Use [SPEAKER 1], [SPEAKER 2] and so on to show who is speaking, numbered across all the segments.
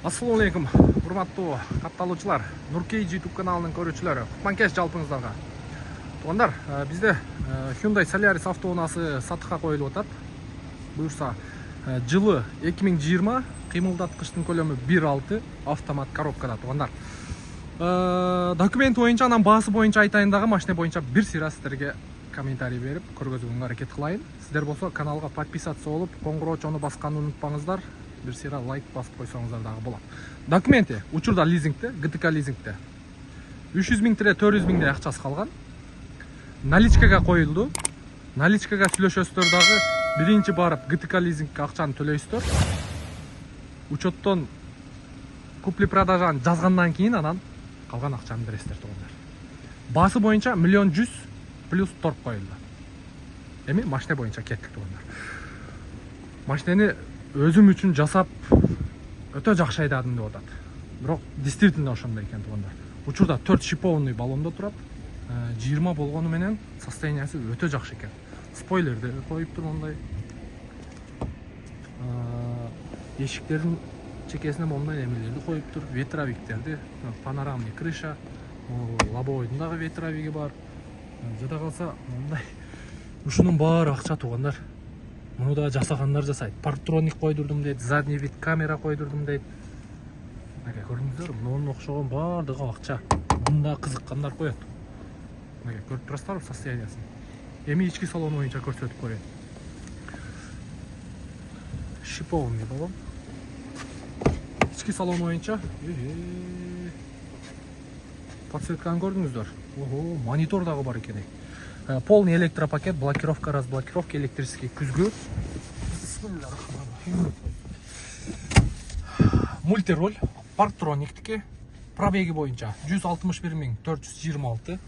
[SPEAKER 1] Assalamu алейкум, урматтуу катталуучулар, Нуркей YouTube каналынын көрүүчүлөрү. Кутман жалпыңыздарга. Туугандар, бизде Hyundai Solaris автоунаасы сатыкка коюлуп атат. Буюрса, жылы 2020, кыймылдаткычтын көлөмү 1.6, автомат коробкада, туугандар. Документ боюнча, анан баасы боюнча айтайын дагы, машина боюнча бир сыйра сиздерге комментарий берип, көргөзүүгө аракет кылайын. Сиздер болсо каналга подписаться болуп, коңгуроочону басканды унутпаңыздар. Bir sıra like basıp koysanızlar dağı bolat. Dokumenti учурда лизингте, ГТК лизингте 300 миң тире 400 миң тире акчасы калган. Наличкага коюлду. Наличкага сүйлөшөсүздөр дагы биринчи барып ГТК лизингке акчаны төлөйсүздөр. Учеттон купли-продажаны жазгандан кийин анан калган акчаны бересиздер, туугандар. Баасы боюнча 1 100 000 плюс торг коюлду. Эми машина боюнча кеттик, туугандар. Машинени өзүм үчүн жасап өтө жакшы айдадым деп атат. Бирок действительно ошондой экен, туугандар. Учурда 4 шипованный баллондо турат. 20 болгону менен состояниясы өтө жакшы экен. Спойлерди коюптур мондай. Эшиктердин чекесине мондай эмелерди коюптур, ветровиктерди, панорамный крыша, лобовойдун дагы ветровиги бар. Жада калса мондай ушунун баары акча, туугандар. Муну да жасагандар жасайт. Парктроник койдурдум дейт, задний вид камера койдурдум дейт. Мага көрдүңүздөр, мунун окшогон баардыгы акча. Мында кызыккандар коет. Мага көрүп турасыздарбы состояниясын. Эми ички салон боюнча көрсөтүп коеюн. Шипованный баллон. Ички салон боюнча подсветканы көрдүңүздөр. Ого, монитор дагы бар экен. Полный электропакет, блокировка, разблокировка, электрический күзгү. Мультироль, парктрониктики, пробеги боюнча 161 426,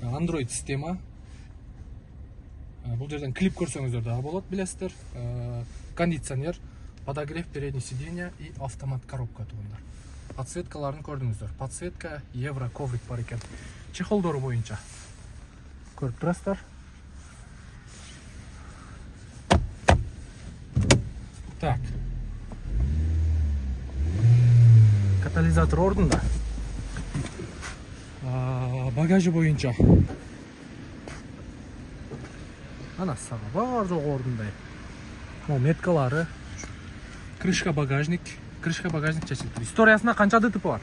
[SPEAKER 1] Android система. Бул жерден клип көрсөңүздөр дагы болот, билесиздер. Кондиционер, подогрев переднего сиденья и автомат коробка, туугандар. Подсветкаларын көрдүңүздөр. Подсветка евро коврик бар экен. Чехолдору боюнча көрүп турасыздар. Так. Катализатор ордунда. Багажы боюнча ана сага бар жок ордундай. Могу меткалары. Крышка багажник чечилип. Историясында канча ДТП бар?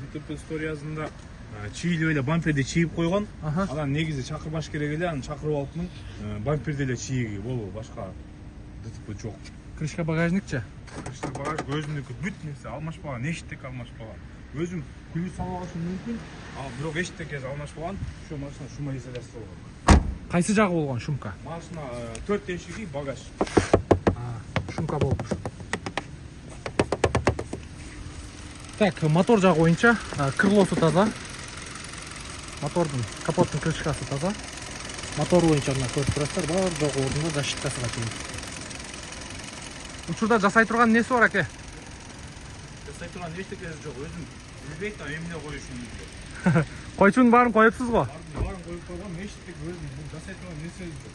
[SPEAKER 2] ДТП историясында чийилип эле бамперди чийип койгон. Анан негизи чакырбаш керек эле, аны чакырып алыптмын. Бамперди эле чийиги болду, башка ДТП жок.
[SPEAKER 1] Крышка багажникчи?
[SPEAKER 2] Крышка багажник өзүмдүкү бүт нерсе алмашпаган, эчтек алмашпаган. Өзүм күлүп салып алышым мүмкүн, бирок эчтек алмашпаган. Ошо машина шума изоляция болгон.
[SPEAKER 1] Кайсы жагы болгон шумка?
[SPEAKER 2] Машина 4 эшиги багаж.
[SPEAKER 1] Шумка болупуш. Так, мотор жагы боюнча крылосу таза. Мотордун, капоттун крышкасы таза. Мотор боюнча мына көрүп турасыздар, бар жок ордунда защиткасыга чейин. Учурда жасай турган неси бар аке?
[SPEAKER 2] Жасай турган эчтекеси жок, өзүм билбейт да эмне коюшумду.
[SPEAKER 1] Койчунун баарын коюпсуз го?
[SPEAKER 2] Баарын коюп койгом, эчтек өзүм бул жасай турган нерсе жок.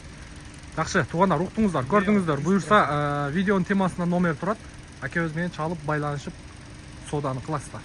[SPEAKER 1] Жакшы, туугандар, уктуңуздар, көрдүңүздөр. Буюрса, видеонун темасында номер турат. Акебиз менен чалып байланышып сооданы кыласыздар.